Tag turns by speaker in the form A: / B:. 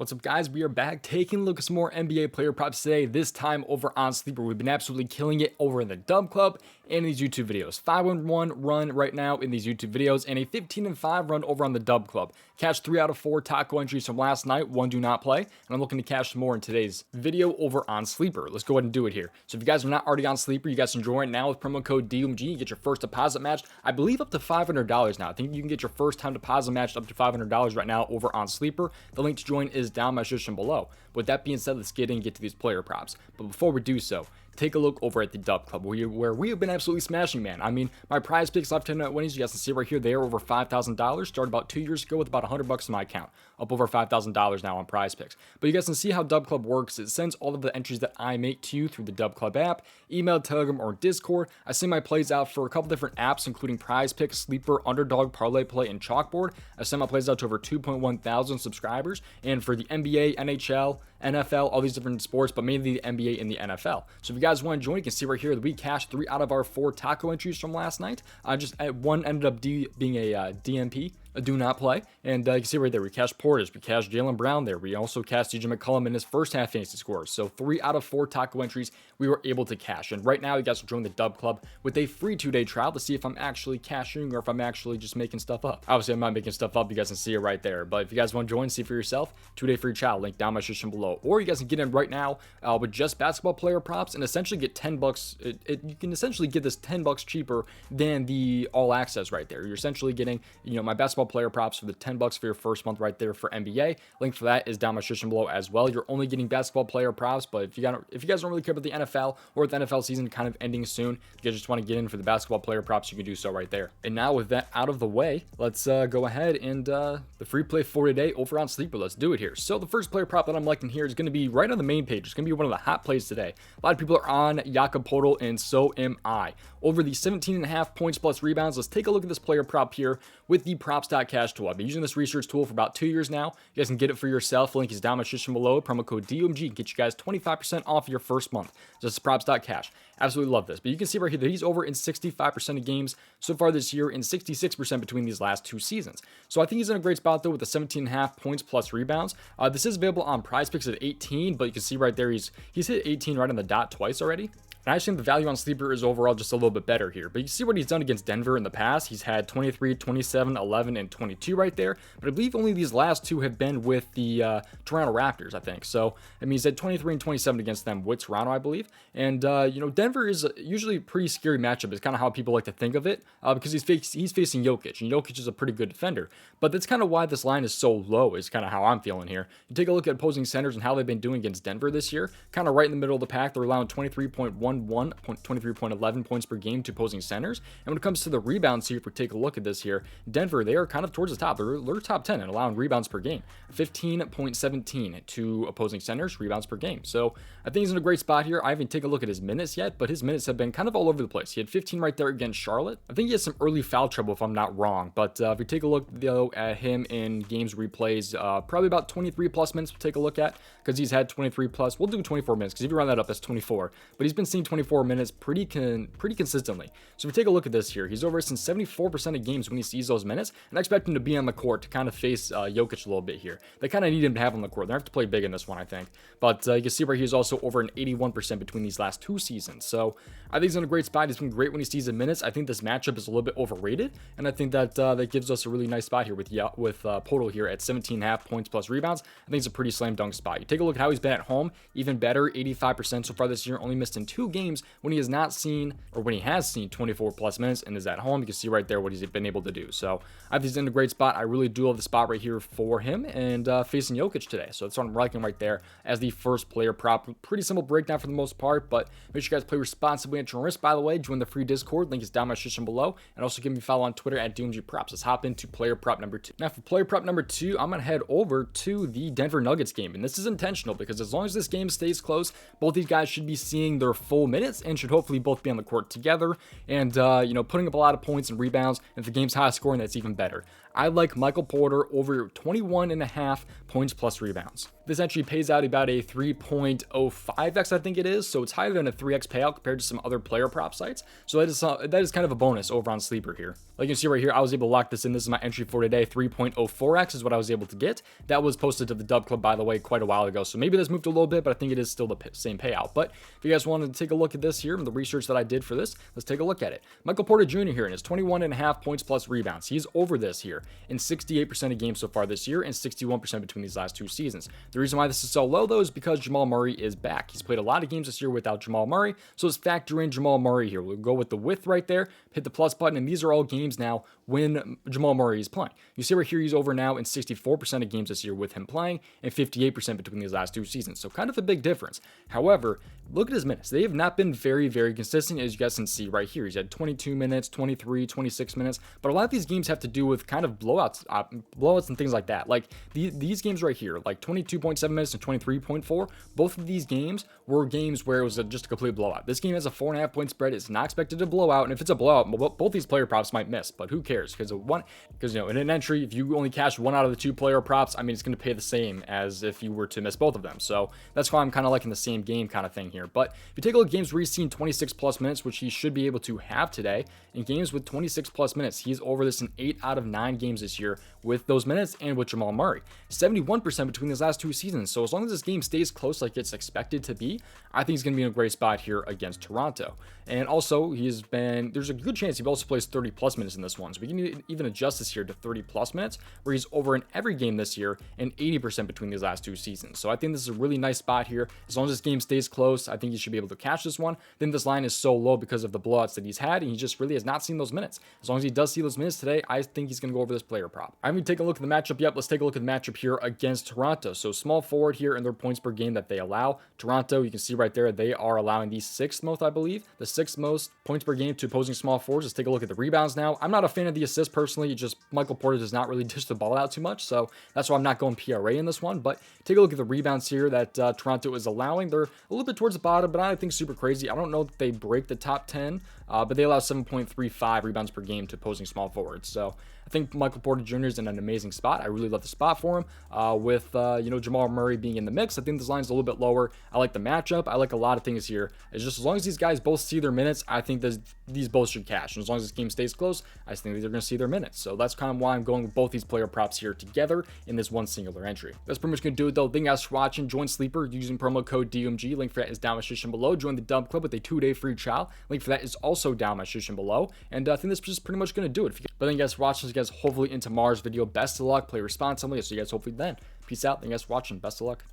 A: What's up, guys? We are back taking a look at some more NBA player props today, this time over on Sleeper. We've been absolutely killing it over in the Dub Club and in these YouTube videos. 5-1 run right now in these YouTube videos and a 15-5 run over on the Dub Club. Cashed 3 out of 4 taco entries from last night, 1 do not play, and I'm looking to cash some more in today's video over on Sleeper. Let's go ahead and do it here. So if you guys are not already on Sleeper, you guys can join right now with promo code DOMG. You get your first deposit matched, I believe up to $500 now. I think you can get your first time deposit matched up to $500 right now over on Sleeper. The link to join is down in my description below. With that being said, let's get in and get to these player props. But before we do so, take a look over at the Dub Club, where we have been absolutely smashing, man. I mean, my prize picks lifetime net winnings, you guys can see right here, they are over $5,000. Started about 2 years ago with about $100 in my account. Up over $5,000 now on prize picks. But you guys can see how Dub Club works. It sends all of the entries that I make to you through the Dub Club app, email, Telegram, or Discord. I send my plays out for a couple different apps, including Prize Picks, Sleeper, Underdog, Parlay Play, and Chalkboard. I send my plays out to over 2.1 thousand subscribers. And for the NBA, NHL, NFL, all these different sports, but mainly the NBA and the NFL. So if you guys want to join, you can see right here that we cashed 3 out of our 4 taco entries from last night. Just one ended up being a DMP, a do not play, and you can see right there, we cashed Portis, we cashed Jaylen Brown there, we also cashed DJ McCollum in his first half fantasy scores. So 3 out of 4 taco entries we were able to cash, and right now you guys can join the Dub Club with a free 2-day trial to see if I'm actually cashing or if I'm actually just making stuff up. Obviously I'm not making stuff up, you guys can see it right there, but if you guys want to join, see for yourself, 2-day free trial, link down in my description below, or you guys can get in right now with just basketball player props and essentially get $10. You can essentially get this $10 cheaper than the all access right there. You're essentially getting, my basketball player props for the $10 for your first month right there for NBA. Link for that is down in my description below as well. You're only getting basketball player props, but if you guys don't really care about the NFL or the NFL season kind of ending soon, you guys just want to get in for the basketball player props, you can do so right there. And now with that out of the way, let's go ahead and the free play for today over on Sleeper. Let's do it here. So the first player prop that I'm liking here is going to be right on the main page. It's going to be one of the hot plays today. A lot of people are on Jakob Poeltl, and so am I. Over the 17.5 points plus rebounds, let's take a look at this player prop here with the props.cash tool. I've been using this research tool for about 2 years now. You guys can get it for yourself. The link is down in the description below. Promo code DOMG can get you guys 25% off your first month. Just props.cash. Absolutely love this. But you can see right here that he's over in 65% of games so far this year and 66% between these last 2 seasons. So I think he's in a great spot though with the 17.5 points plus rebounds. This is available on prize picks at 18, but you can see right there he's hit 18 right on the dot twice already. And I just think the value on Sleeper is overall just a little bit better here. But you see what he's done against Denver in the past. He's had 23, 27, 11, and 22 right there. But I believe only these last 2 have been with the Toronto Raptors, I think. So, I mean, he's had 23 and 27 against them with Toronto, I believe. And, Denver is usually a pretty scary matchup. It's kind of how people like to think of it because he's facing Jokic. And Jokic is a pretty good defender. But that's kind of why this line is so low is kind of how I'm feeling here. You take a look at opposing centers and how they've been doing against Denver this year. Kind of right in the middle of the pack. They're allowing 23.11 points per game to opposing centers. And when it comes to the rebounds here, if we take a look at this here, Denver, they are kind of towards the top. They're top 10 in allowing rebounds per game. 15.17 to opposing centers, rebounds per game. So I think he's in a great spot here. I haven't taken a look at his minutes yet, but his minutes have been kind of all over the place. He had 15 right there against Charlotte. I think he has some early foul trouble if I'm not wrong. But if we take a look though at him in games replays, probably about 23 plus minutes we'll take a look at because he's had 23 plus. We'll do 24 minutes because if you round that up, that's 24. But he's been seeing 24 minutes pretty consistently. So if we take a look at this here, he's over since 74% of games when he sees those minutes, and I expect him to be on the court to kind of face Jokic a little bit here. They kind of need him to have on the court. They have to play big in this one, I think. But you can see where he's also over an 81% between these last 2 seasons. So I think he's in a great spot. He's been great when he sees the minutes. I think this matchup is a little bit overrated, and I think that that gives us a really nice spot here with Poeltl here at 17.5 points plus rebounds. I think it's a pretty slam dunk spot. You take a look at how he's been at home, even better, 85% so far this year. Only missed in 2 games when he has not seen, or when he has seen 24 plus minutes and is at home. You can see right there what he's been able to do. So I think he's in a great spot. I really do love the spot right here for him and facing Jokic today. So that's what I'm liking right there as the first player prop. Pretty simple breakdown for the most part, but make sure you guys play responsibly at your risk. By the way, join the free Discord. Link is down in my description below. And also give me a follow on Twitter at DOMG Props. Let's hop into player prop number 2. Now for player prop number 2, I'm going to head over to the Denver Nuggets game. And this is intentional because as long as this game stays close, both these guys should be seeing their full minutes and should hopefully both be on the court together and, putting up a lot of points and rebounds. And if the game's high scoring, that's even better. I like Michael Porter over 21.5 points plus rebounds. This actually pays out about a 3.05x, I think it is, so it's higher than a 3x payout compared to some other player prop sites. So that is kind of a bonus over on Sleeper here. Like you can see right here, I was able to lock this in. This is my entry for today. 3.04x is what I was able to get. That was posted to the Dub Club, by the way, quite a while ago. So maybe this moved a little bit, but I think it is still the same payout. But if you guys wanted to take a look at this here and the research that I did for this, let's take a look at it. Michael Porter Jr. here in his 21.5 points plus rebounds. He's over this here in 68% of games so far this year and 61% between these last 2 seasons. The reason why this is so low, though, is because Jamal Murray is back. He's played a lot of games this year without Jamal Murray, so let's factor in Jamal Murray here. We'll go with the width right there, hit the plus button, and these are all games now when Jamal Murray is playing. You see right here, he's over now in 64% of games this year with him playing and 58% between these last 2 seasons, so kind of a big difference. However, look at his minutes. They have not been very, very consistent, as you guys can see right here. He's had 22 minutes, 23, 26 minutes, but a lot of these games have to do with kind of blowouts and things like that. Like these games right here, like 22.7 minutes and 23.4, both of these games were games where it was just a complete blowout. This game has a 4.5 point spread. It's not expected to blow out, and if it's a blowout, both these player props might miss, but who cares? Because you know, in an entry, if you only cash 1 out of the 2 player props, I mean, it's going to pay the same as if you were to miss both of them. So that's why I'm kind of liking the same game kind of thing here. But if you take a look at games where he's seen 26 plus minutes, which he should be able to have today, in games with 26 plus minutes, he's over this in 8 out of 9 games this year with those minutes and with Jamal Murray. 71% between these last 2 seasons. So as long as this game stays close like it's expected to be, I think he's going to be in a great spot here against Toronto. And also, there's a good chance he also plays 30 plus minutes in this one. So we can even adjust this here to 30 plus minutes, where he's over in every game this year and 80% between these last 2 seasons. So I think this is a really nice spot here. As long as this game stays close, I think he should be able to catch this one. Then this line is so low because of the blowouts that he's had, and he just really has not seen those minutes. As long as he does see those minutes today, I think he's going to go over this player prop. I'm going to take a look at the matchup. Yep, let's take a look at the matchup here against Toronto. So small forward here and their points per game that they allow. Toronto, you can see right there, they are allowing the 6th most, I believe. The 6th most points per game to opposing small forwards. Let's take a look at the rebounds now. I'm not a fan of the assist personally. Just Michael Porter does not really dish the ball out too much, so that's why I'm not going PRA in this one. But take a look at the rebounds here that Toronto is allowing. They're a little bit towards the bottom, but I don't think super crazy. I don't know if they break the top 10, but they allow 7.35 rebounds per game to opposing small forwards. So I think Michael Porter Jr. is in an amazing spot. I really love the spot for him. With Jamal Murray being in the mix, I think this line's a little bit lower. I like the matchup. I like a lot of things here. It's just as long as these guys both see their minutes, I think these both should cash. And as long as this game stays close, I think they're going to see their minutes. So that's kind of why I'm going with both these player props here together in this one singular entry. That's pretty much going to do it though. Thank you guys for watching. Join Sleeper using promo code DOMG. Link for that is down in the description below. Join the Dub Club with a 2-day free trial. Link for that is also down in the description below. And I think that's just pretty much going to do it. But thank you guys for watching. You guys hopefully in tomorrow's video. Best of luck. Play responsibly. So you guys hopefully then. Peace out. Thank you guys for watching. Best of luck.